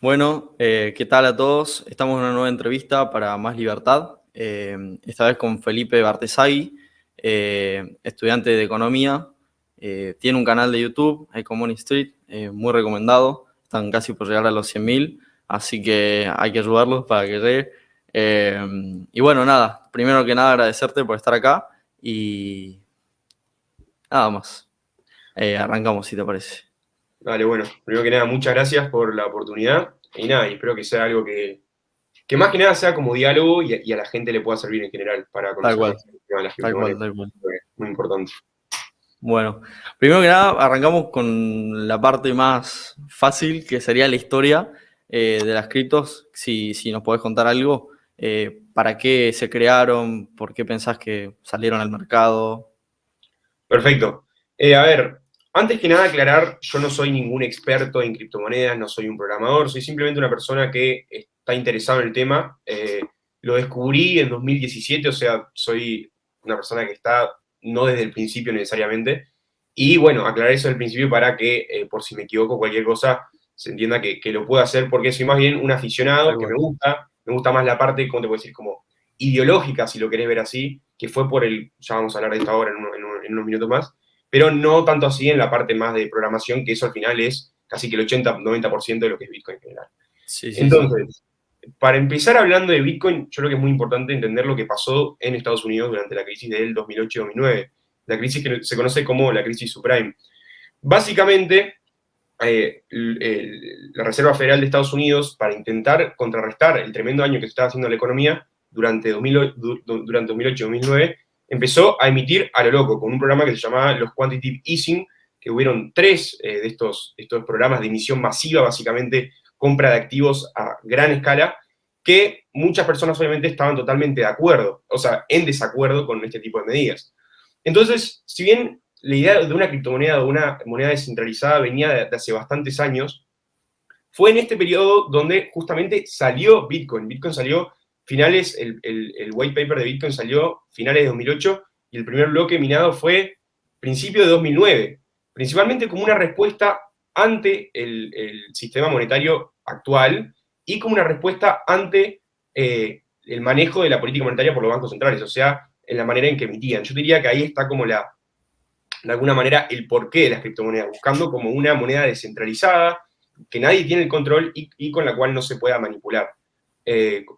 Bueno, ¿qué tal a todos? Estamos en una nueva entrevista para Más Libertad, esta vez con Felipe Bartesagui, estudiante de Economía. Tiene un canal de YouTube, Ecomoney Street, muy recomendado. Están casi por llegar a los 100.000, así que hay que ayudarlos para que llegue. Y bueno, nada, primero que nada agradecerte por estar acá y nada más. Arrancamos, si te parece. Dale, bueno, primero que nada, muchas gracias por la oportunidad y nada, y espero que sea algo que más que nada sea como diálogo y a la gente le pueda servir en general para Tal conocer cual, más el tema de las tal cual, criptomonedas. tal cual. Muy importante. Bueno, primero que nada, arrancamos con la parte más fácil, que sería la historia de las criptos. Si nos podés contar algo, ¿para qué se crearon? ¿Por qué pensás que salieron al mercado? Perfecto. A ver, antes que nada aclarar, yo no soy ningún experto en criptomonedas, no soy un programador, soy simplemente una persona que está interesada en el tema. Lo descubrí en 2017, o sea, soy una persona que está no desde el principio necesariamente. Y bueno, aclarar eso del principio para que, por si me equivoco cualquier cosa, se entienda que lo puedo hacer porque soy más bien un aficionado Tal que cual. me gusta más la parte, ¿cómo te puedo decir? Como ideológica, si lo querés ver así, que fue por ya vamos a hablar de esto ahora en unos minutos más, pero no tanto así en la parte más de programación, que eso al final es casi que el 80-90% de lo que es Bitcoin en general. Sí, sí, sí. Entonces, para empezar hablando de Bitcoin, yo creo que es muy importante entender lo que pasó en Estados Unidos durante la crisis del 2008-2009, la crisis que se conoce como la crisis subprime. Básicamente, la Reserva Federal de Estados Unidos, para intentar contrarrestar el tremendo daño que se estaba haciendo a la economía durante 2008-2009, empezó a emitir a lo loco, con un programa que se llamaba los Quantitative Easing, que hubieron tres de estos programas de emisión masiva, básicamente compra de activos a gran escala, que muchas personas obviamente estaban totalmente de acuerdo, o sea, en desacuerdo con este tipo de medidas. Entonces, si bien la idea de una criptomoneda o una moneda descentralizada venía de hace bastantes años, fue en este periodo donde justamente salió Bitcoin. Bitcoin salió finales, el white paper de Bitcoin salió finales de 2008 y el primer bloque minado fue principio de 2009, principalmente como una respuesta ante el sistema monetario actual y como una respuesta ante el manejo de la política monetaria por los bancos centrales, o sea, en la manera en que emitían. Yo diría que ahí está como de alguna manera el porqué de las criptomonedas, buscando como una moneda descentralizada, que nadie tiene el control y con la cual no se pueda manipular.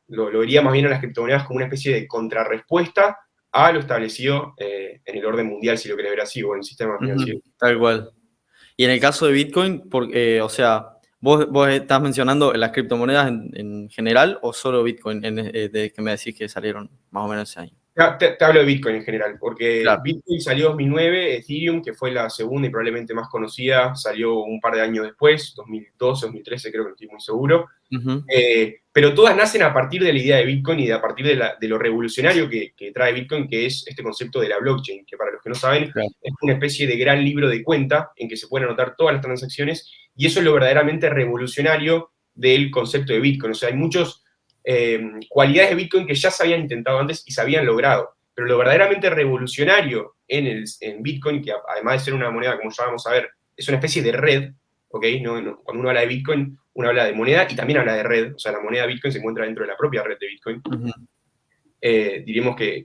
Lo vería más bien a las criptomonedas como una especie de contrarrespuesta a lo establecido en el orden mundial, si lo querés ver así, o en el sistema financiero. Ujú, tal cual. Y en el caso de Bitcoin, o sea, vos estás mencionando las criptomonedas en general o solo Bitcoin, de que me decís que salieron más o menos ese año. Te hablo de Bitcoin en general, porque Claro. Bitcoin salió en 2009, Ethereum, que fue la segunda y probablemente más conocida, salió un par de años después, 2012, 2013, creo que no estoy muy seguro. Ujú. Pero todas nacen a partir de la idea de Bitcoin y a partir de lo revolucionario que trae Bitcoin, que es este concepto de la blockchain, que para los que no saben Claro. es una especie de gran libro de cuenta en que se pueden anotar todas las transacciones y eso es lo verdaderamente revolucionario del concepto de Bitcoin. O sea, hay muchas cualidades de Bitcoin que ya se habían intentado antes y se habían logrado, pero lo verdaderamente revolucionario en Bitcoin, que además de ser una moneda, como ya vamos a ver, es una especie de red, ¿ok? Cuando uno habla de Bitcoin, uno habla de moneda y también habla de red, o sea, la moneda Bitcoin se encuentra dentro de la propia red de Bitcoin. Ujú. Diríamos que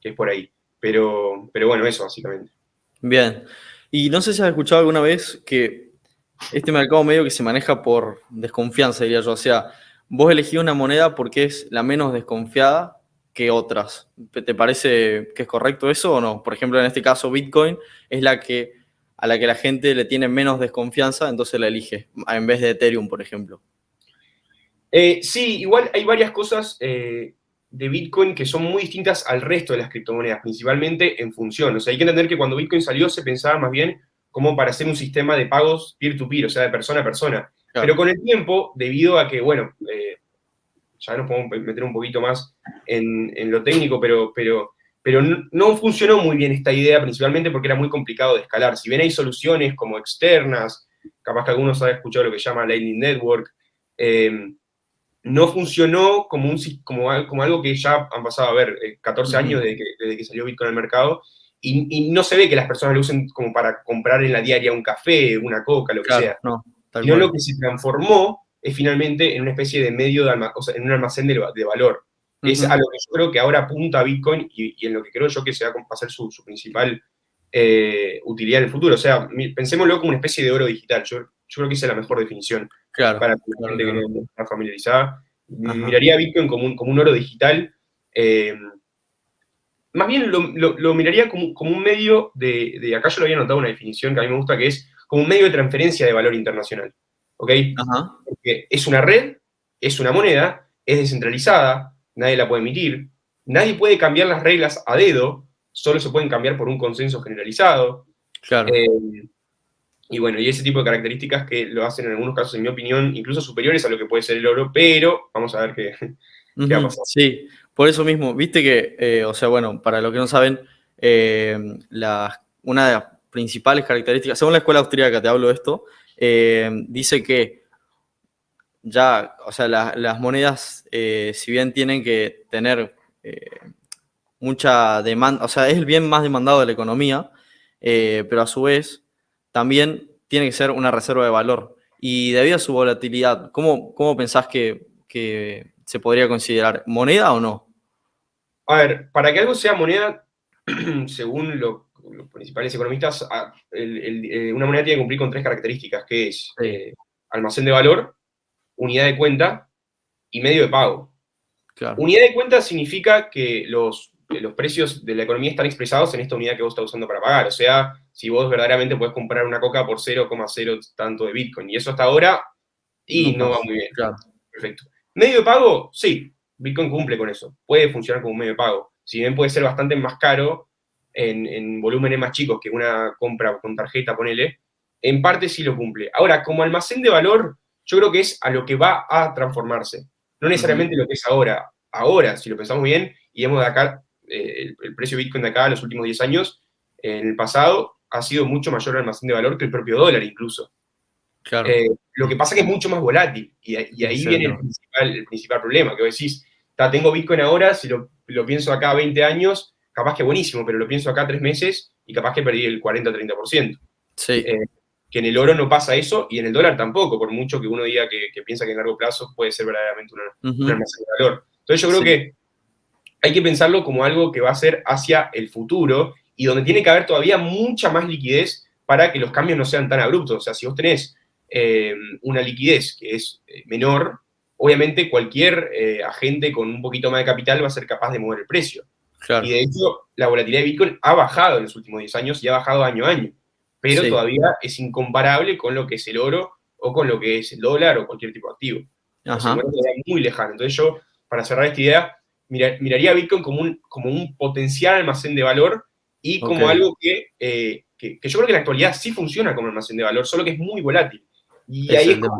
es por ahí. Pero bueno, eso básicamente. Bien. Y no sé si has escuchado alguna vez que este mercado medio que se maneja por desconfianza, diría yo. O sea, vos elegís una moneda porque es la menos desconfiada que otras. ¿Te parece que es correcto eso o no? Por ejemplo, en este caso, Bitcoin es a la que la gente le tiene menos desconfianza, entonces la elige, en vez de Ethereum, por ejemplo. Sí, igual hay varias cosas de Bitcoin que son muy distintas al resto de las criptomonedas, principalmente en función. O sea, hay que entender que cuando Bitcoin salió se pensaba más bien como para hacer un sistema de pagos peer-to-peer, o sea, de persona a persona. Pero Claro. con el tiempo, debido a que, bueno, ya nos podemos meter un poquito más en lo técnico, pero no funcionó muy bien esta idea, principalmente porque era muy complicado de escalar. Si bien hay soluciones como externas, capaz que algunos han escuchado lo que se llama Lightning Network, no funcionó como algo que ya han pasado, a ver, 14 años Ujú. desde que salió Bitcoin al mercado, y no se ve que las personas lo usen como para comprar en la diaria un café, una coca, lo que Claro, sea, no, tal sino lo cual. que se transformó es finalmente en una especie de medio, o sea, en un almacén de valor. Es a lo que yo creo que ahora apunta Bitcoin y en lo que creo yo que se va a ser su principal utilidad en el futuro. O sea, pensémoslo como una especie de oro digital. Yo creo que esa es la mejor definición Claro, para la claro, gente que claro. no está familiarizada. Ajá. Miraría a Bitcoin como un oro digital. Más bien lo miraría como un medio acá yo lo había notado una definición que a mí me gusta, que es como un medio de transferencia de valor internacional. ¿Ok? Ajá. Porque es una red, es una moneda, es descentralizada, nadie la puede emitir, nadie puede cambiar las reglas a dedo, solo se pueden cambiar por un consenso generalizado. Claro. Eh, y bueno, y ese tipo de características que lo hacen en algunos casos, en mi opinión, incluso superiores a lo que puede ser el oro, pero vamos a ver qué va a pasar. Sí, por eso mismo, viste que, o sea, bueno, para los que no saben, eh, una de las principales características, según la escuela austríaca, te hablo de esto, dice que ya, o sea, las monedas, si bien tienen que tener mucha demanda, o sea, es el bien más demandado de la economía, pero a su vez también tiene que ser una reserva de valor. Y debido a su volatilidad, ¿cómo pensás que se podría considerar moneda o no? A ver, para que algo sea moneda, según los principales economistas, una moneda tiene que cumplir con tres características, que es Sí, almacén de valor, unidad de cuenta y medio de pago. claro. Unidad de cuenta significa que los precios de la economía están expresados en esta unidad que vos estás usando para pagar. O sea, si vos verdaderamente podés comprar una coca por 0,0 tanto de Bitcoin. Y eso hasta ahora, y No no va pasa. muy bien. Claro. Perfecto. Medio de pago, sí. Bitcoin cumple con eso. Puede funcionar como un medio de pago. Si bien puede ser bastante más caro en volúmenes más chicos que una compra con tarjeta, ponele, en parte sí lo cumple. Ahora, como almacén de valor, yo creo que es a lo que va a transformarse. No Ujú. necesariamente lo que es ahora. Ahora, si lo pensamos bien, y vemos de acá, el precio de Bitcoin de acá, los últimos 10 años, en el pasado, ha sido mucho mayor el almacén de valor que el propio dólar incluso. Claro. Lo que pasa es que es mucho más volátil, y ahí Ese es el viene tema. el principal problema, que vos decís, tengo Bitcoin ahora, si lo pienso acá 20 años, capaz que buenísimo, pero lo pienso acá 3 meses y capaz que perdí el 40-30%. Sí. Eh, que en el oro no pasa eso, y en el dólar tampoco, por mucho que uno diga que piensa que en largo plazo puede ser verdaderamente un Ujú. almacén de valor. Entonces yo creo Sí. que hay que pensarlo como algo que va a ser hacia el futuro, y donde tiene que haber todavía mucha más liquidez para que los cambios no sean tan abruptos. O sea, si vos tenés una liquidez que es menor, obviamente cualquier agente con un poquito más de capital va a ser capaz de mover el precio. Y Claro. de hecho, la volatilidad de Bitcoin ha bajado en los últimos 10 años y ha bajado año a año, pero Sí. todavía es incomparable con lo que es el oro o con lo que es el dólar o cualquier tipo de activo. Se Ajá. encuentra todavía muy lejano. Entonces yo, para cerrar esta idea, miraría a Bitcoin como un potencial almacén de valor y Ok. como algo que yo creo que en la actualidad sí funciona como almacén de valor, solo que es muy volátil. Y Ese ahí es es el tema.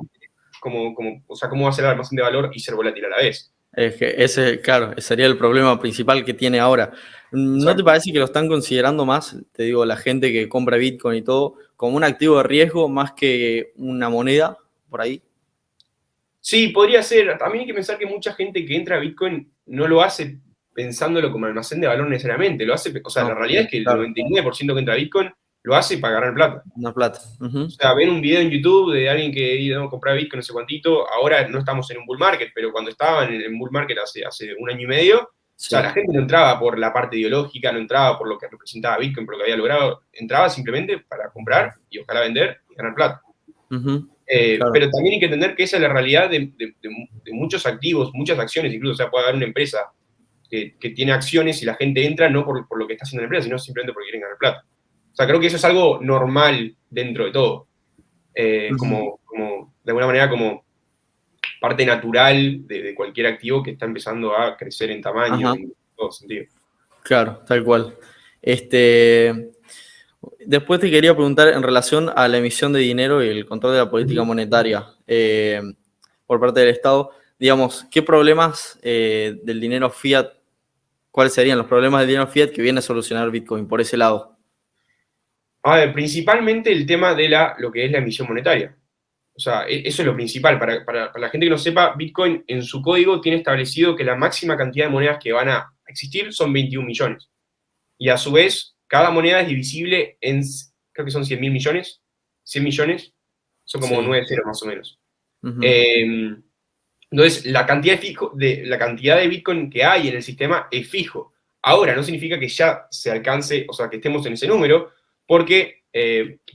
o sea, cómo va a ser el almacén de valor y ser volátil a la vez. Es que ese, claro, sería el problema principal que tiene ahora. ¿No te Exacto. parece que lo están considerando más, te digo, la gente que compra Bitcoin y todo, como un activo de riesgo más que una moneda por ahí? Sí, podría ser. También hay que pensar que mucha gente que entra a Bitcoin no lo hace pensándolo como almacén de valor necesariamente. Lo hace, o sea, la No, realidad es que el claro, 99% que entra a Bitcoin lo hace para ganar plata. una plata. O Ujú. sea, ven un video en YouTube de alguien que iba a comprar Bitcoin no sé cuantito. Ahora no estamos en un bull market, pero cuando estaba en el bull market hace un año y medio, o sea, Sí. la gente no entraba por la parte ideológica, no entraba por lo que representaba Bitcoin, por lo que había logrado. Entraba simplemente para comprar y ojalá vender y ganar plata. Ujú. Claro. Pero también hay que entender que esa es la realidad de muchos activos, muchas acciones, incluso. O sea, puede haber una empresa que tiene acciones y la gente entra no por lo que está haciendo la empresa, sino simplemente porque quieren ganar plata. O sea, creo que eso es algo normal dentro de todo. Ujú. De alguna manera, como parte natural de cualquier activo que está empezando a crecer en tamaño, Ajá. en todo sentido. Claro, tal cual. Este, después te quería preguntar en relación a la emisión de dinero y el control de la política monetaria por parte del Estado. Digamos, ¿qué problemas del dinero fiat, cuáles serían los problemas del dinero fiat que viene a solucionar Bitcoin por ese lado? A ver, principalmente el tema de lo que es la emisión monetaria. O sea, eso es lo principal. Para la gente que no sepa, Bitcoin en su código tiene establecido que la máxima cantidad de monedas que van a existir son 21 millones. Y a su vez, cada moneda es divisible en, creo que son 100.000 millones. 100 millones son como Sí, 9 ceros más o menos. Ujú. Entonces, la cantidad de Bitcoin que hay en el sistema es fijo. Ahora, no significa que ya se alcance, o sea, que estemos en ese número, porque,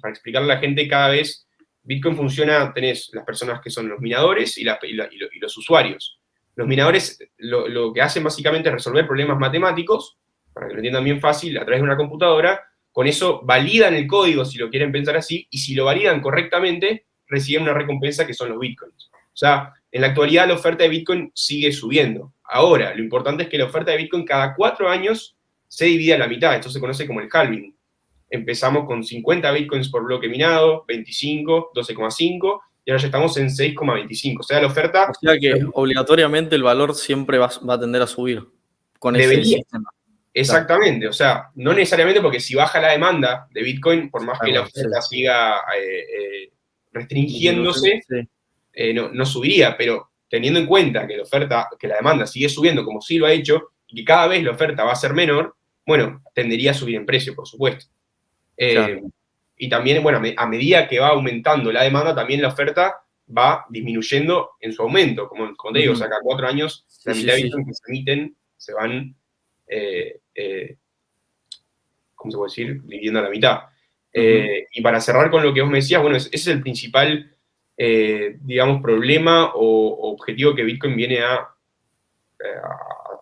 para explicarle a la gente, cada vez Bitcoin funciona, tenés las personas que son los minadores y los usuarios. Los minadores lo que hacen básicamente es resolver problemas matemáticos, para que lo entiendan bien fácil, a través de una computadora. Con eso validan el código, si lo quieren pensar así, y si lo validan correctamente, reciben una recompensa que son los Bitcoins. O sea, en la actualidad la oferta de Bitcoin sigue subiendo. Ahora, lo importante es que la oferta de Bitcoin cada 4 años se divide a la mitad. Esto se conoce como el halving. Empezamos con 50 Bitcoins por bloque minado, 25, 12,5, y ahora ya estamos en 6,25. O sea, la O oferta sea que obligatoriamente el valor siempre va a tender a subir con ese debería. sistema. Claro, Exactamente, o sea, no necesariamente, porque si baja la demanda de Bitcoin, por más tal que la cual, sí. oferta siga Disminución, restringiéndose, sí. no subiría, pero teniendo en cuenta que que la demanda sigue subiendo como sí lo ha hecho, y que cada vez la oferta va a ser menor, bueno, tendería a subir en precio, por supuesto. Claro. Y también, bueno, a medida que va aumentando la demanda, también la oferta va disminuyendo en su aumento. Como te digo, o Ujú. sea, cada 4 años Sí, la sí, mitad de sí. Bitcoin que se emiten se van, eh, eh, ¿cómo se puede decir? Dividiendo a la mitad. Ujú. Y para cerrar con lo que vos me decías, bueno, ese es el principal, digamos, problema o objetivo que Bitcoin viene a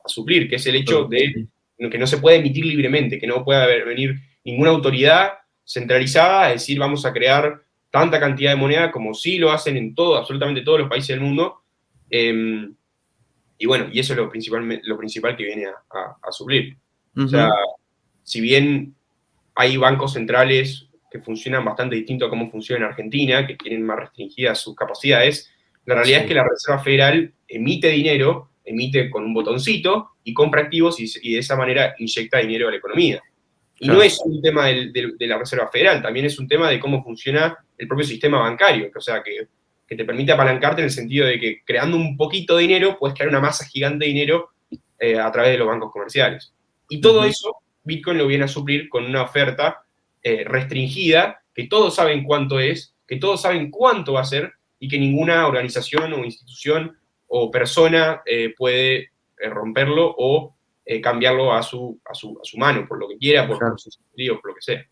suplir, que es el hecho de Sí. que no se puede emitir libremente, que no puede venir ninguna autoridad centralizada a decir vamos a crear tanta cantidad de moneda como sí lo hacen en absolutamente todos los países del mundo. Eh, y bueno, y eso es lo principal que viene a suplir. O sea, Ujú. si bien hay bancos centrales que funcionan bastante distinto a cómo funciona en Argentina, que tienen más restringidas sus capacidades, la realidad es que Sí, la Reserva Federal emite dinero, emite con un botoncito y compra activos y de esa manera inyecta dinero a la economía. Y no claro. es un tema de la Reserva Federal, también es un tema de cómo funciona el propio sistema bancario, o sea, que te permite apalancarte en el sentido de que creando un poquito de dinero puedes crear una masa gigante de dinero a través de los bancos comerciales. Y todo Ujú. eso Bitcoin lo viene a suplir con una oferta restringida, que todos saben cuánto es, que todos saben cuánto va a ser y que ninguna organización o institución o persona puede romperlo o cambiarlo a su mano, por lo que quiera, por Claro. sus sentidos, por lo que sea.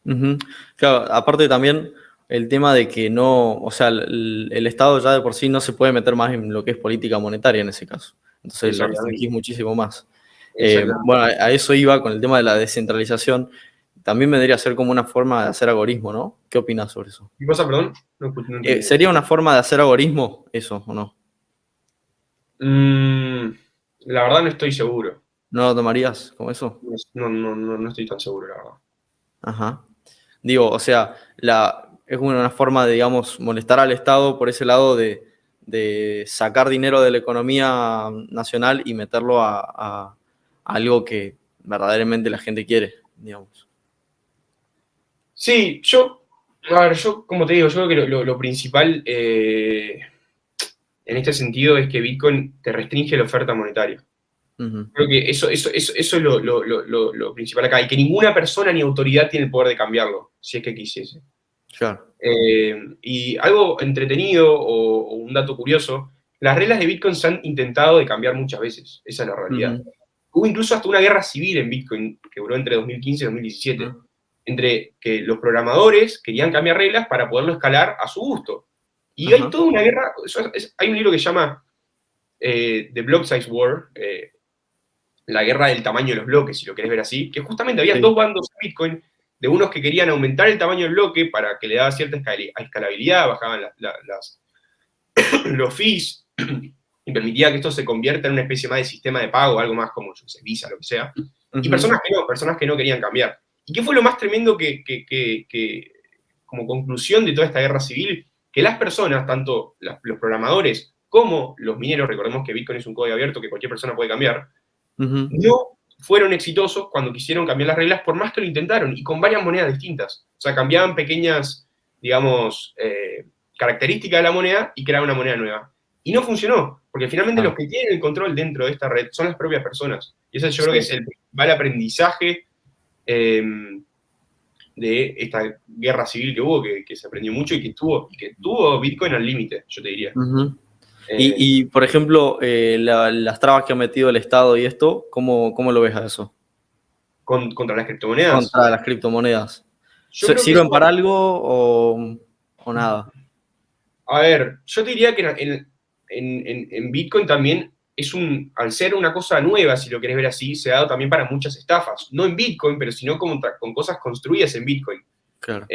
Ujú. Claro, aparte también el tema de que no, o sea, el Estado ya de por sí no se puede meter más en lo que es política monetaria en ese caso. Entonces lo Exactamente, restringís muchísimo más. exactamente. Bueno, a eso iba con el tema de la descentralización. También vendría a ser como una forma de hacer algoritmo, ¿no? ¿Qué opinas sobre eso? ¿Qué cosa, perdón? No entendí. ¿Sería una forma de hacer algoritmo eso o no? Mm, la verdad no estoy seguro. ¿No lo tomarías como eso? No estoy tan seguro, la verdad. Ajá. Digo, o sea, es una forma de, digamos, molestar al Estado por ese lado de sacar dinero de la economía nacional y meterlo a algo que verdaderamente la gente quiere, digamos. Sí, a ver, como te digo, yo creo que lo principal en este sentido es que Bitcoin te restringe la oferta monetaria. Ujú. Creo que eso es lo principal acá, y que ninguna persona ni autoridad tiene el poder de cambiarlo, si es que quisiese. Claro. Y algo entretenido o un dato curioso, las reglas de Bitcoin se han intentado de cambiar muchas veces, esa es la realidad. Ujú. Hubo incluso hasta una guerra civil en Bitcoin que duró entre 2015 y 2017, Ujú. entre que los programadores querían cambiar reglas para poderlo escalar a su gusto. Y hay Ajá. toda una guerra, hay un libro que se llama The Block Size War, la guerra del tamaño de los bloques, si lo querés ver así, que justamente habían Sí. dos bandos en Bitcoin, de unos que querían aumentar el tamaño del bloque para que le daba cierta escalabilidad, bajaban los fees y permitía que esto se convierta en una especie más de sistema de pago, algo más como, yo sé, Visa, lo que sea. Y Ujú. personas que no querían cambiar. ¿Y qué fue lo más tremendo como conclusión de toda esta guerra civil? Que las personas, tanto los programadores como los mineros, recordemos que Bitcoin es un código abierto que cualquier persona puede cambiar, Ujú. no fueron exitosos cuando quisieron cambiar las reglas, por más que lo intentaron, y con varias monedas distintas. O sea, cambiaban pequeñas, digamos, características de la moneda y creaban una moneda nueva. Y no funcionó, porque finalmente los Claro. que tienen el control dentro de esta red son las propias personas. Y ese yo creo que Sí. es el principal aprendizaje de esta guerra civil que hubo, que se aprendió mucho y que tuvo Bitcoin al límite, yo te diría. Ujú. Eh, Por ejemplo, las trabas que ha metido el Estado y esto, ¿cómo lo ves a eso? contra las criptomonedas. Contra las criptomonedas. Yo creo que ¿Sirven eso, para algo o nada? a ver, yo te diría que en Bitcoin también al ser una cosa nueva, si lo querés ver así, se ha dado también para muchas estafas. No en Bitcoin, pero sino con cosas construidas en Bitcoin. Claro.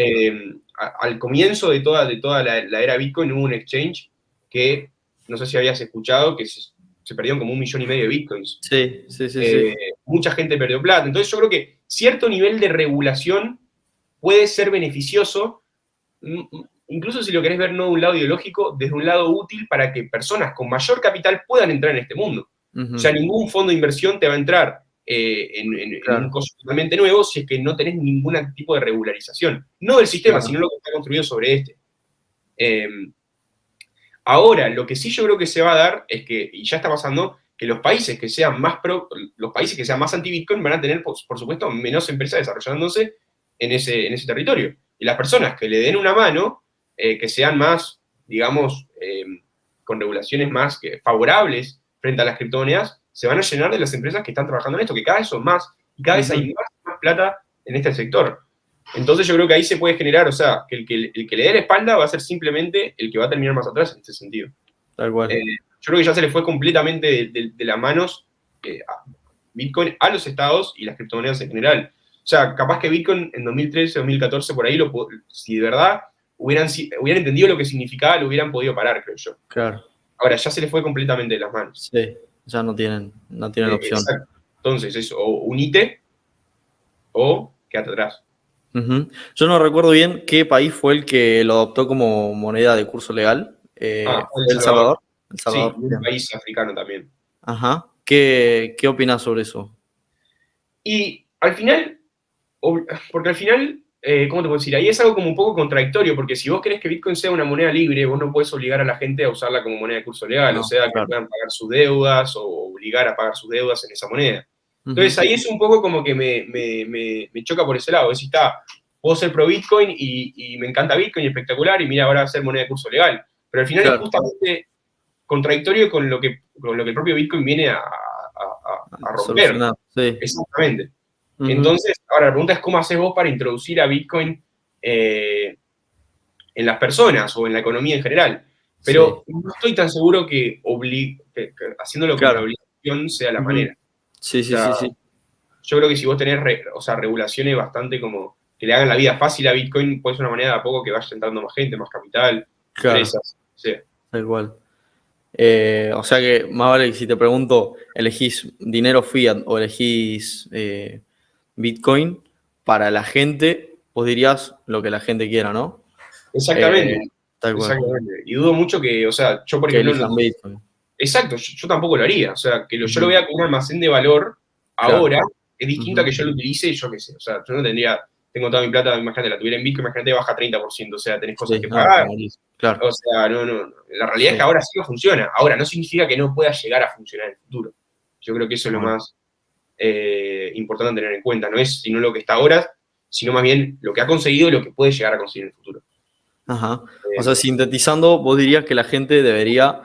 Al comienzo de toda la era Bitcoin hubo un exchange que, no sé si habías escuchado, que se perdieron como 1,5 millones de Bitcoins. Sí, sí, sí, sí. Mucha gente perdió plata. Entonces yo creo que cierto nivel de regulación puede ser beneficioso, incluso si lo querés ver no de un lado ideológico, desde un lado útil para que personas con mayor capital puedan entrar en este mundo. Ujú. O sea, ningún fondo de inversión te va a entrar en un costo totalmente nuevo si es que no tenés ningún tipo de regularización. No del sistema, Claro. sino lo que está construido sobre este. Ahora, lo que sí yo creo que se va a dar es que, y ya está pasando, que los países que sean más anti-Bitcoin van a tener, por supuesto, menos empresas desarrollándose en ese territorio. Y las personas que le den una mano, que sean más, digamos, con regulaciones más favorables frente a las criptomonedas, se van a llenar de las empresas que están trabajando en esto, que cada vez son más, y cada vez hay más plata en este sector. Entonces yo creo que ahí se puede generar, o sea, que el que le dé la espalda va a ser simplemente el que va a terminar más atrás en este sentido. Tal cual. Yo creo que ya se le fue completamente de las manos a Bitcoin a los estados y las criptomonedas en general. O sea, capaz que Bitcoin en 2013, 2014, por ahí, si de verdad hubieran entendido lo que significaba, lo hubieran podido parar, creo yo. Claro. Ahora, ya se le fue completamente de las manos. Sí, ya no tienen opción. Exacto. Entonces, es o unite o quédate atrás. Ujú. Yo no recuerdo bien qué país fue el que lo adoptó como moneda de curso legal. El ¿Fue El Salvador. Salvador? El Sí, Salvador. un Bien. país africano también. Ajá. ¿Qué opinas sobre eso? Y al final, porque al final, ¿cómo te puedo decir? Ahí es algo como un poco contradictorio, porque si vos querés que Bitcoin sea una moneda libre, vos no puedes obligar a la gente a usarla como moneda de curso legal, o No, sea, que claro. puedan pagar sus deudas o obligar a pagar sus deudas en esa moneda. Ujú. Entonces ahí es un poco como que me choca por ese lado. Es decir, puedo ser pro Bitcoin y me encanta Bitcoin, espectacular, y mira, ahora va a ser moneda de curso legal. Pero al final es Claro. justamente contradictorio con lo que el propio Bitcoin viene a romper. Solucionar. Sí. Exactamente. Ujú. Entonces, ahora la pregunta es cómo haces vos para introducir a Bitcoin en las personas o en la economía en general. Sí. Pero no estoy tan seguro que, haciéndolo como una Claro. obligación sea la Ujú. manera. Sí, O sí, sea, sí, sí. yo creo que si vos tenés regulaciones bastante como que le hagan la vida fácil a Bitcoin, puede ser una manera de a poco que vaya entrando más gente, más capital, Claro. empresas. Sí. Tal cual. O sea que más vale que si te pregunto, ¿elegís dinero fiat o elegís Bitcoin? Para la gente, vos dirías lo que la gente quiera, ¿no? Exactamente, Eh, Tal cual. exactamente. Y dudo mucho que, o sea, yo por Que ejemplo, elijan Bitcoin. exacto, yo tampoco lo haría. O sea, que yo lo Ujú. vea como un almacén de valor Claro. ahora es distinto a Ujú. que yo lo utilice, yo qué sé. O sea, yo no tendría, tengo toda mi plata, imagínate, la tuviera en Bitcoin, imagínate, baja 30%, o sea, tenés cosas Sí, que no, te pagar. morís. Claro. O sea, no. La realidad es que Sí. ahora sí no funciona. Ahora, no significa que no pueda llegar a funcionar en el futuro. Yo creo que eso es lo Bueno. más importante a tener en cuenta. No es sino lo que está ahora, sino más bien lo que ha conseguido y lo que puede llegar a conseguir en el futuro. Ajá. O sea, Eh, sintetizando, vos dirías que la gente debería,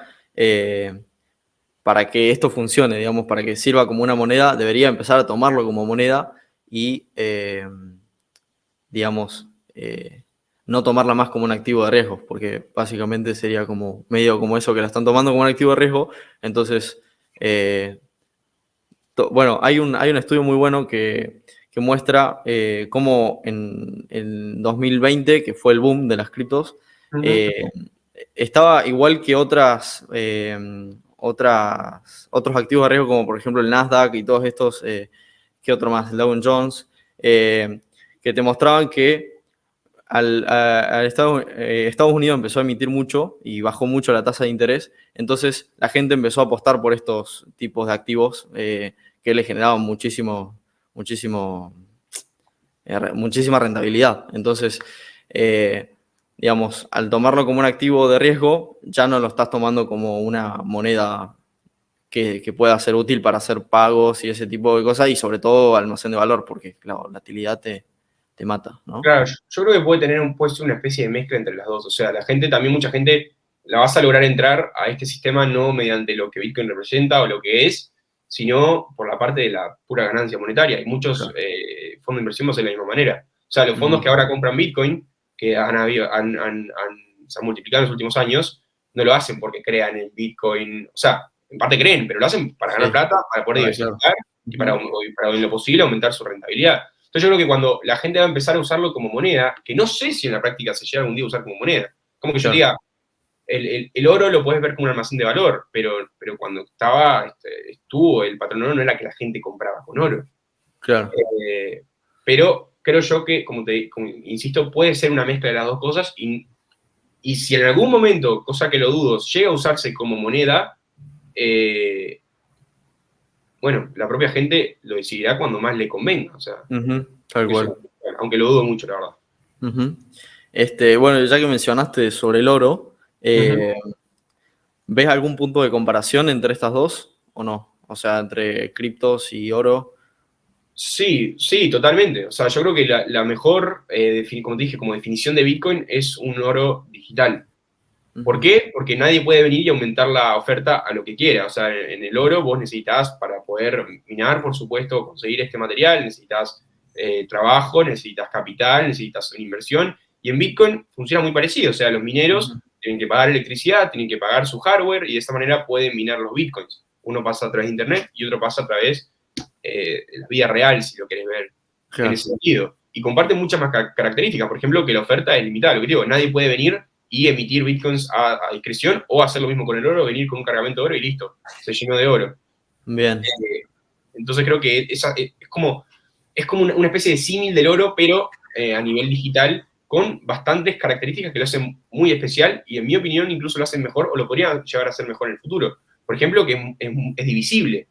para que esto funcione, digamos, para que sirva como una moneda, debería empezar a tomarlo como moneda y, digamos, no tomarla más como un activo de riesgo, porque básicamente sería como medio como eso que la están tomando como un activo de riesgo. Entonces, eh, bueno, hay un estudio muy bueno que muestra cómo en 2020, que fue el boom de las criptos, Ujú. eh, estaba igual que otros activos de riesgo, como por ejemplo el Nasdaq y todos estos, ¿qué otro más? El Dow Jones, que te mostraban que Estados Unidos empezó a emitir mucho y bajó mucho la tasa de interés, entonces la gente empezó a apostar por estos tipos de activos que le generaban muchísimo, muchísima rentabilidad. Entonces, eh, digamos, al tomarlo como un activo de riesgo, ya no lo estás tomando como una moneda que pueda ser útil para hacer pagos y ese tipo de cosas, y sobre todo almacén de valor, porque la volatilidad te te mata, ¿no? Claro, yo creo que puede tener puede ser una especie de mezcla entre las dos. O sea, la gente también, mucha gente la vas a lograr entrar a este sistema no mediante lo que Bitcoin representa o lo que es, sino por la parte de la pura ganancia monetaria. Y muchos Claro. fondos de inversión hacen de la misma manera. O sea, los fondos Ujú. que ahora compran Bitcoin, que se han multiplicado en los últimos años, no lo hacen porque crean el Bitcoin. O sea, en parte creen, pero lo hacen para ganar Sí, plata, para poder claro. diversificar y Ujú. para en lo posible aumentar su rentabilidad. Entonces yo creo que cuando la gente va a empezar a usarlo como moneda, que no sé si en la práctica se llega algún día a usar como moneda, como que yo te Claro, diga, el oro lo puedes ver como un almacén de valor, pero cuando estuvo el patrón oro no era que la gente compraba con oro. claro. Pero creo yo que, como insisto, puede ser una mezcla de las dos cosas y si en algún momento, cosa que lo dudo, llega a usarse como moneda, eh, bueno, la propia gente lo decidirá cuando más le convenga. O sea, Ujú, tal cual. aunque lo dudo mucho, la verdad. Ujú. Bueno, ya que mencionaste sobre el oro, Ujú. ¿ves algún punto de comparación entre estas dos o no? O sea, entre criptos y oro. Sí, sí, totalmente. O sea, yo creo que la mejor, como te dije, como definición de Bitcoin es un oro digital. ¿Por Ujú, qué? Porque nadie puede venir y aumentar la oferta a lo que quiera. O sea, en el oro vos necesitas, para poder minar, por supuesto, conseguir este material, necesitas trabajo, necesitas capital, necesitas una inversión. Y en Bitcoin funciona muy parecido. O sea, los mineros ujú, tienen que pagar electricidad, tienen que pagar su hardware y de esa manera pueden minar los Bitcoins. Uno pasa a través de Internet y otro pasa a través de la vida real, si lo querés ver en claro. ese sentido. Y comparten muchas más características. Por ejemplo, que la oferta es limitada. Lo que digo, nadie puede venir y emitir bitcoins a discreción o hacer lo mismo con el oro, venir con un cargamento de oro y listo, se llenó de oro. Bien. Entonces creo que es como una especie de símil del oro, pero a nivel digital, con bastantes características que lo hacen muy especial y en mi opinión incluso lo hacen mejor o lo podrían llegar a hacer mejor en el futuro. Por ejemplo, que es divisible,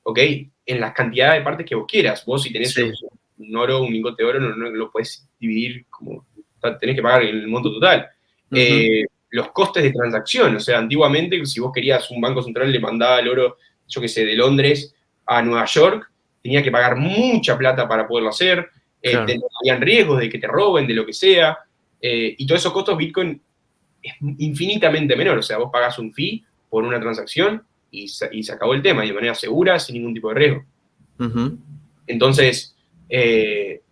¿ok? En las cantidades de partes que vos quieras. Vos si tenés Sí. un oro, un lingote de oro, no lo puedes dividir como, o sea, tenés que pagar el monto total. Ujú, Los costes de transacción, o sea, antiguamente si vos querías un banco central le mandaba el oro, yo qué sé, de Londres a Nueva York, tenía que pagar mucha plata para poderlo hacer, claro. habían riesgos de que te roben, de lo que sea, y todos esos costos Bitcoin es infinitamente menor, o sea, vos pagás un fee por una transacción y se acabó el tema, y de manera segura, sin ningún tipo de riesgo. Ujú, Entonces,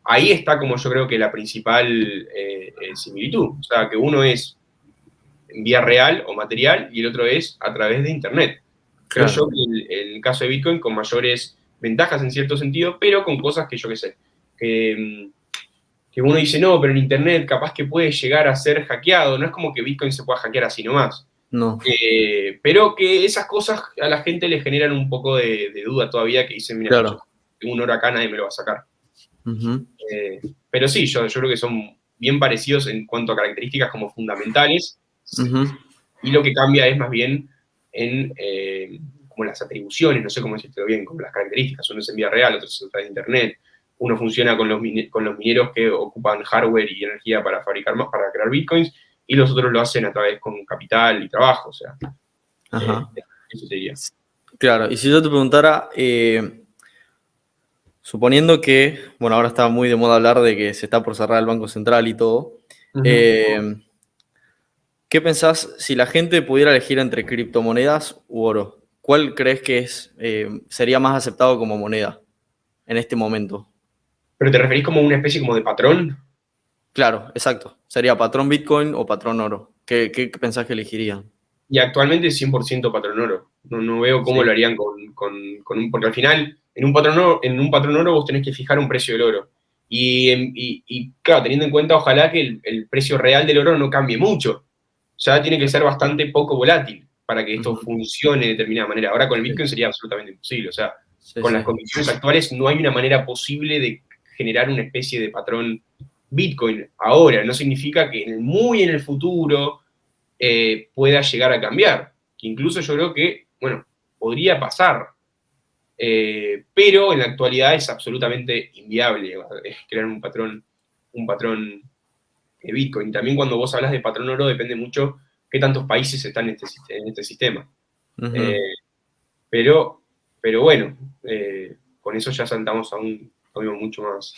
ahí está como yo creo que la principal similitud, o sea, que uno es en vía real o material y el otro es a través de Internet. Creo claro. yo que el caso de Bitcoin con mayores ventajas en cierto sentido, pero con cosas que yo qué sé, que uno dice, no, pero en Internet capaz que puede llegar a ser hackeado, no es como que Bitcoin se pueda hackear así nomás. No. Pero que esas cosas a la gente le generan un poco de duda todavía, que dicen, mira, yo Claro. tengo un oro acá, nadie me lo va a sacar. Ujú, Pero sí, yo creo que son bien parecidos en cuanto a características como fundamentales, ujú. y lo que cambia es más bien en como las atribuciones, no sé cómo decirlo bien, como las características. Uno es en vía real, otro es a través de Internet. Uno funciona con los mineros que ocupan hardware y energía para fabricar más, para crear bitcoins, y los otros lo hacen a través con capital y trabajo. O sea, eh, Ajá. eso sería. Claro. Y si yo te preguntara, suponiendo que, bueno, ahora está muy de moda hablar de que se está por cerrar el Banco Central y todo, Ujú. eh, ¿qué pensás si la gente pudiera elegir entre criptomonedas u oro? ¿Cuál crees que sería más aceptado como moneda en este momento? Pero te referís como una especie como de patrón, Claro, exacto. ¿Sería patrón Bitcoin o patrón oro? ¿Qué pensás que elegirían? y actualmente es 100% patrón oro. No veo cómo lo Sí. harían con un. Porque al final, en un patrón oro vos tenés que fijar un precio del oro. Y claro, teniendo en cuenta, ojalá que el precio real del oro no cambie mucho. O sea, tiene que ser bastante poco volátil para que esto Ujú. funcione de determinada manera. Ahora con el Sí, Bitcoin sería absolutamente imposible. O sea, sí, con las sí. condiciones actuales no hay una manera posible de generar una especie de patrón Bitcoin. Ahora, no significa que muy en el futuro pueda llegar a cambiar. Que incluso yo creo que, bueno, podría pasar, pero en la actualidad es absolutamente inviable crear un patrón de Bitcoin. También cuando vos hablas de patrón oro depende mucho qué tantos países están en este sistema. Eh, Ujú. pero, pero bueno, con eso ya saltamos a un mucho más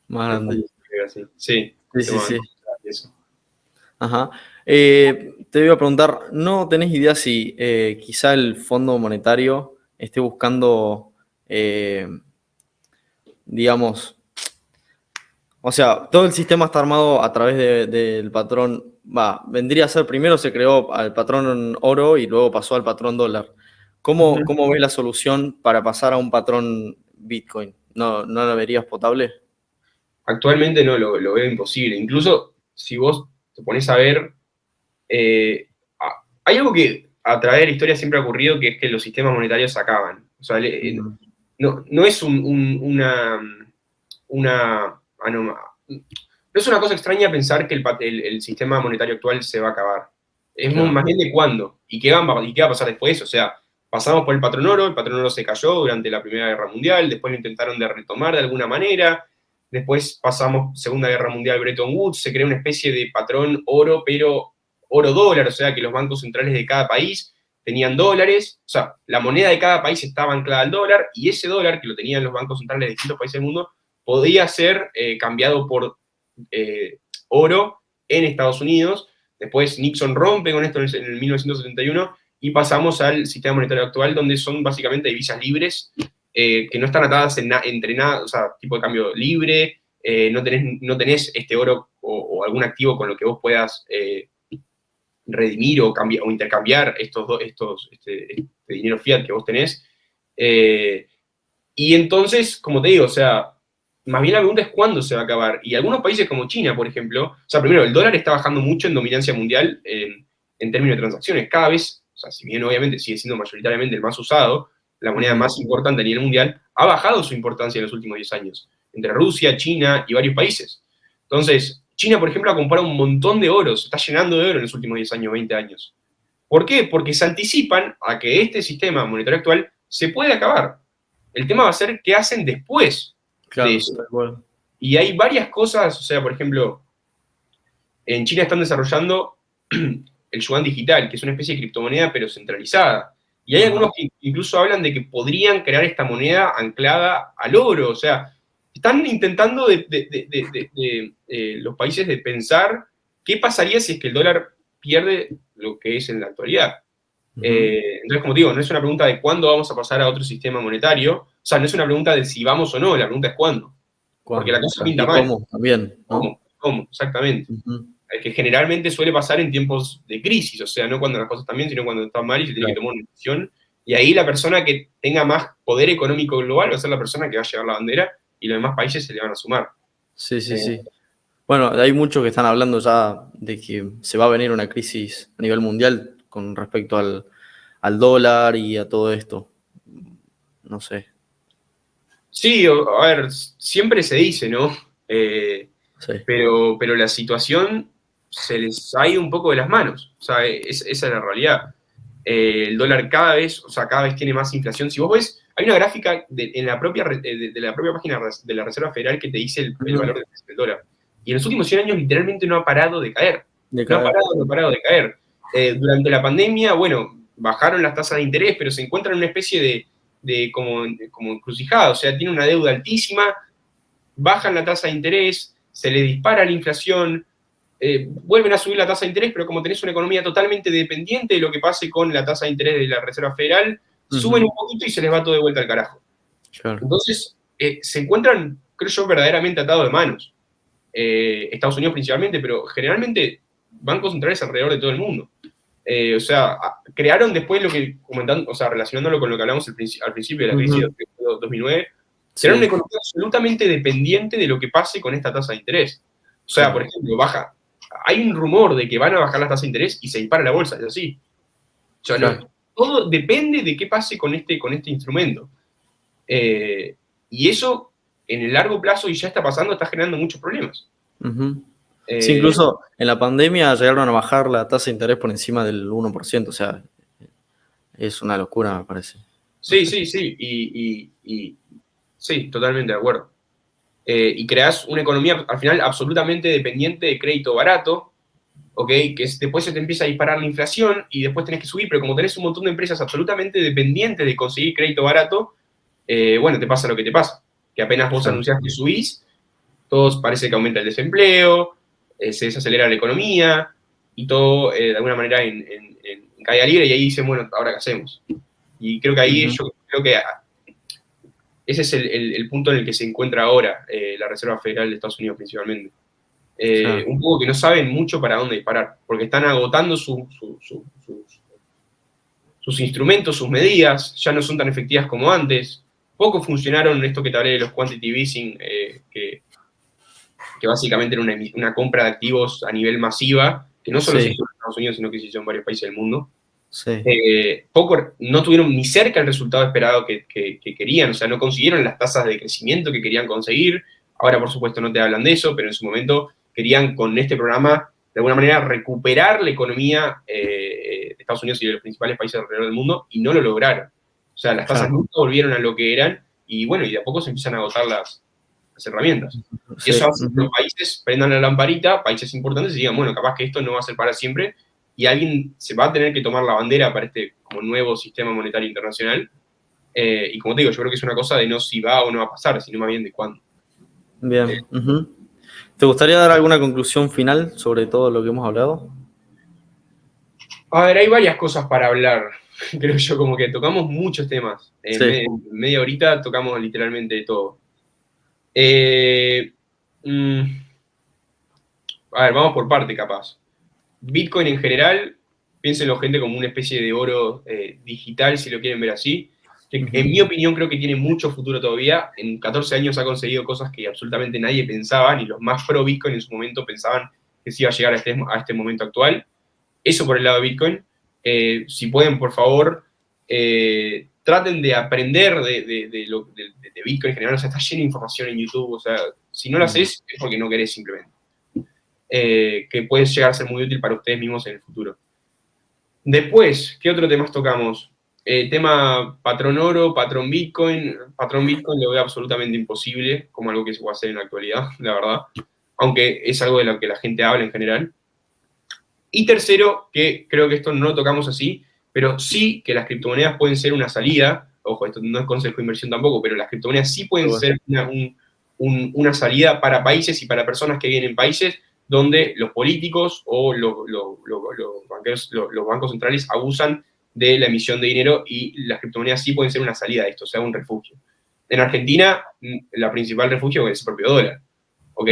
Más profundo. grande. así. Sí, Sí, sí, sí. eso. Ajá. Te iba a preguntar, ¿no tenés idea si quizá el Fondo Monetario esté buscando, eh, digamos, o sea, todo el sistema está armado a través del patrón, vendría a ser, primero se creó al patrón oro y luego pasó al patrón dólar. Ujú. ¿Cómo ves la solución para pasar a un patrón Bitcoin? ¿No la verías potable? Actualmente no, lo veo imposible. Incluso si vos te pones a ver, hay algo que a través de la historia siempre ha ocurrido, que es que los sistemas monetarios se acaban. O sea, Mm, no es no es una cosa extraña pensar que el sistema monetario actual se va a acabar. Es claro. más bien de cuándo y qué va a pasar después. O sea, pasamos por el patrón oro se cayó durante la Primera Guerra Mundial, después lo intentaron de retomar de alguna manera, después pasamos Segunda Guerra Mundial, Bretton Woods, se creó una especie de patrón oro, pero oro dólar, o sea que los bancos centrales de cada país tenían dólares, o sea, la moneda de cada país estaba anclada al dólar, y ese dólar, que lo tenían los bancos centrales de distintos países del mundo, podía ser cambiado por oro en Estados Unidos. Después Nixon rompe con esto en el 1971 y pasamos al sistema monetario actual, donde son básicamente divisas libres, que no están atadas entre nada, o sea, tipo de cambio libre, no tenés este oro o algún activo con lo que vos puedas redimir o, o intercambiar este dinero fiat que vos tenés. Y entonces, como te digo, o sea, más bien la pregunta es cuándo se va a acabar. Y algunos países como China, por ejemplo, o sea, primero, el dólar está bajando mucho en dominancia mundial en términos de transacciones. Cada vez, o sea, si bien obviamente sigue siendo mayoritariamente el más usado, la moneda Ujú. más importante a nivel mundial, ha bajado su importancia en los últimos 10 años, entre Rusia, China y varios países. Entonces, China, por ejemplo, ha comprado un montón de oro, se está llenando de oro en los últimos 10 años, 20 años. ¿Por qué? Porque se anticipan a que este sistema monetario actual se puede acabar. El tema va a ser qué hacen después de Claro, eso. tal cual. Y hay varias cosas, o sea, por ejemplo, en China están desarrollando el yuan digital, que es una especie de criptomoneda pero centralizada. Y hay Ajá. algunos que incluso hablan de que podrían crear esta moneda anclada al oro. O sea, están intentando los países de pensar qué pasaría si es que el dólar pierde lo que es en la actualidad. Ujú. Entonces, como digo, no es una pregunta de cuándo vamos a pasar a otro sistema monetario, o sea, no es una pregunta de si vamos o no, la pregunta es cuándo. Porque la ¿Cuándo? cosa pinta ¿Y mal. cómo? También, ¿no? ¿Cómo? ¿Cómo? Exactamente. Ujú. Que generalmente suele pasar en tiempos de crisis, o sea, no cuando las cosas están bien, sino cuando están mal y se tiene que Claro. tomar una decisión. Y ahí la persona que tenga más poder económico global va a ser la persona que va a llevar la bandera y los demás países se le van a sumar. Sí, sí, Eh, sí. Bueno, hay muchos que están hablando ya de que se va a venir una crisis a nivel mundial con respecto al dólar y a todo esto. No sé. sí, a ver, siempre se dice, ¿no? Eh, Sí. pero la situación se les ha ido un poco de las manos. O sea, esa es la realidad. El dólar o sea, cada vez tiene más inflación. Si vos ves, hay una gráfica en la propia, de la propia página de la Reserva Federal que te dice el Ujú. valor del dólar. Y en los últimos 100 años literalmente no ha parado de caer. De No ha caer. parado, no ha parado de caer. Durante la pandemia, bueno, bajaron las tasas de interés, pero se encuentran en una especie como encrucijada. O sea, tiene una deuda altísima, bajan la tasa de interés, se le dispara la inflación, vuelven a subir la tasa de interés, pero como tenés una economía totalmente dependiente de lo que pase con la tasa de interés de la Reserva Federal, suben Ujú. un poquito y se les va todo de vuelta al carajo. Claro. Entonces, se encuentran, creo yo, verdaderamente atados de manos. Estados Unidos principalmente, pero generalmente bancos centrales alrededor de todo el mundo. O sea, crearon después lo que, comentando, o sea, relacionándolo con lo que hablamos al principio de la crisis Ujú. de 2009, crearon una Sí, economía absolutamente dependiente de lo que pase con esta tasa de interés. O sea, por claro. ejemplo, hay un rumor de que van a bajar las tasas de interés y se dispara la bolsa, es así. O sea, Claro. todo depende de qué pase con este instrumento. Eh, y eso, en el largo plazo, y ya está pasando, está generando muchos problemas. Ujú. Sí, Eh, incluso en la pandemia llegaron a bajar la tasa de interés por encima del 1%, o sea, es una locura, me parece. No sí, sé. sí, sí, sí, totalmente de acuerdo. Y creas una economía al final absolutamente dependiente de crédito barato, ¿ok? Después se te empieza a disparar la inflación y después tenés que subir, pero como tenés un montón de empresas absolutamente dependientes de conseguir crédito barato, bueno, te pasa lo que te pasa, que apenas vos Claro. anunciás que subís, todos parece que aumenta el desempleo, se desacelera la economía, y todo de alguna manera en caída libre, y ahí dicen, bueno, ¿ahora qué hacemos? Y creo que ahí yo creo que ese es el punto en el que se encuentra ahora la Reserva Federal de Estados Unidos principalmente. Claro. Un poco que no saben mucho para dónde disparar, porque están agotando sus instrumentos, sus medidas, ya no son tan efectivas como antes. Poco funcionaron esto que te hablé de los quantitative easing, que básicamente era una compra de activos a nivel masiva, que no solo se hizo en Estados Unidos, sino que se hizo en varios países del mundo. Sí. No tuvieron ni cerca el resultado esperado que querían, o sea, no consiguieron las tasas de crecimiento que querían conseguir. Ahora, por supuesto, no te hablan de eso, pero en su momento querían con este programa, de alguna manera, recuperar la economía de Estados Unidos y de los principales países alrededor del mundo, y no lo lograron. O sea, las tasas nunca volvieron a lo que eran, y bueno, y de a poco se empiezan a agotar las herramientas. Y eso hace que los países prendan la lamparita, países importantes, y digan, bueno, capaz que esto no va a ser para siempre, y alguien se va a tener que tomar la bandera para este como nuevo sistema monetario internacional. Y como te digo, yo creo que es una cosa de no si va o no va a pasar, sino más bien de cuándo. Bien. ¿Te gustaría dar alguna conclusión final sobre todo lo que hemos hablado? A ver, hay varias cosas para hablar. Creo yo, como que tocamos muchos temas. En media horita tocamos literalmente todo. A ver, vamos por parte, capaz. Bitcoin en general, piénsenlo gente como una especie de oro digital, si lo quieren ver así, que en mi opinión creo que tiene mucho futuro todavía. En 14 años ha conseguido cosas que absolutamente nadie pensaba, ni los más pro Bitcoin en su momento pensaban que se iba a llegar a este momento actual. Eso por el lado de Bitcoin. Si pueden, por favor, traten de aprender de Bitcoin en general. O sea, está lleno de información en YouTube. O sea, si no lo haces es porque no querés simplemente. Que puede llegar a ser muy útil para ustedes mismos en el futuro. Después, ¿qué otro temas tocamos? Tema patrón oro, patrón Bitcoin. Patrón Bitcoin lo veo absolutamente imposible como algo que se puede hacer en la actualidad, la verdad. Aunque es algo de lo que la gente habla en general. Y tercero, que creo que esto no lo tocamos así, pero sí que las criptomonedas pueden ser una salida. Ojo, esto no es consejo de inversión tampoco, pero las criptomonedas sí pueden ser una salida para países y para personas que viven en países donde los políticos o los bancos centrales abusan de la emisión de dinero, y las criptomonedas sí pueden ser una salida de esto, o sea, un refugio. En Argentina, la principal refugio es el propio dólar, ¿ok?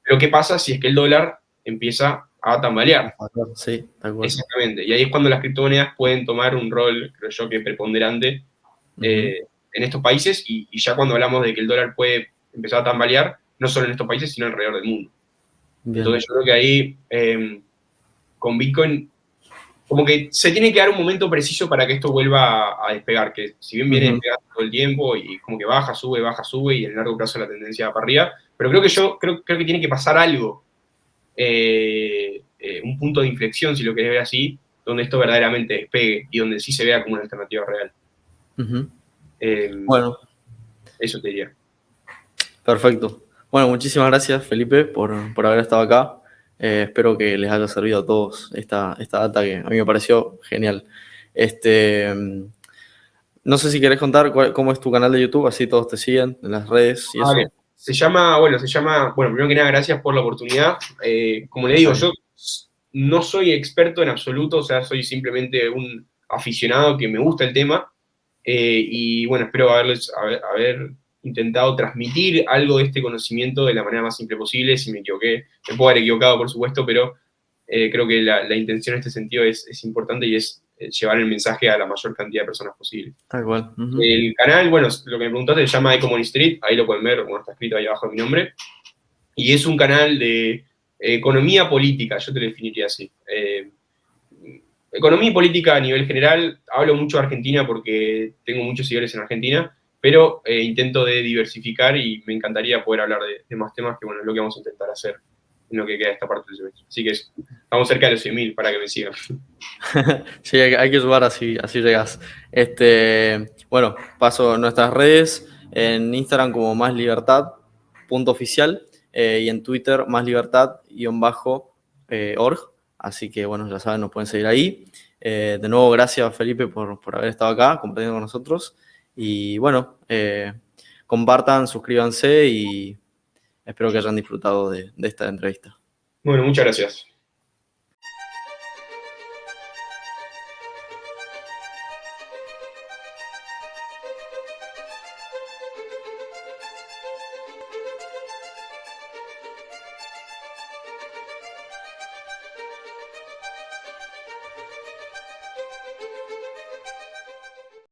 Pero ¿qué pasa si es que el dólar empieza a tambalear? Sí, de acuerdo. Exactamente, y ahí es cuando las criptomonedas pueden tomar un rol, creo yo, que preponderante en estos países, y ya cuando hablamos de que el dólar puede empezar a tambalear, no solo en estos países, sino alrededor del mundo. Bien. Entonces yo creo que ahí, con Bitcoin, como que se tiene que dar un momento preciso para que esto vuelva a despegar, que si bien viene despegando todo el tiempo y como que baja, sube, y en el largo plazo la tendencia va para arriba, pero creo que tiene que pasar algo, un punto de inflexión, si lo querés ver así, donde esto verdaderamente despegue y donde sí se vea como una alternativa real. Bueno. Eso te diría. Perfecto. Bueno, muchísimas gracias, Felipe, por haber estado acá. Espero que les haya servido a todos esta data que a mí me pareció genial. No sé si querés contar cómo es tu canal de YouTube, así todos te siguen en las redes y eso. Se llama, bueno, primero que nada, gracias por la oportunidad. Como le digo, yo no soy experto en absoluto, o sea, soy simplemente un aficionado que me gusta el tema. Y bueno, espero haber intentado transmitir algo de este conocimiento de la manera más simple posible. Si me equivoqué, me puedo haber equivocado, por supuesto, pero creo que la intención en este sentido es importante, y es llevar el mensaje a la mayor cantidad de personas posible. Tal cual. El canal, bueno, lo que me preguntaste, se llama Ecomoney Street, ahí lo pueden ver, bueno, está escrito ahí abajo de mi nombre, y es un canal de economía política, yo te lo definiría así. Economía y política a nivel general. Hablo mucho de Argentina porque tengo muchos seguidores en Argentina, pero intento de diversificar, y me encantaría poder hablar de más temas, que bueno, es lo que vamos a intentar hacer en lo que queda de esta parte del semestre. Así que estamos cerca de los 100.000 para que me sigan. Sí, hay que sumar, así llegas. Bueno, paso nuestras redes, en Instagram como máslibertad.oficial y en Twitter máslibertad_org. Así que bueno, ya saben, nos pueden seguir ahí. De nuevo, gracias, Felipe, por haber estado acá compartiendo con nosotros. Y bueno, compartan, suscríbanse y espero que hayan disfrutado de esta entrevista. Bueno, muchas gracias.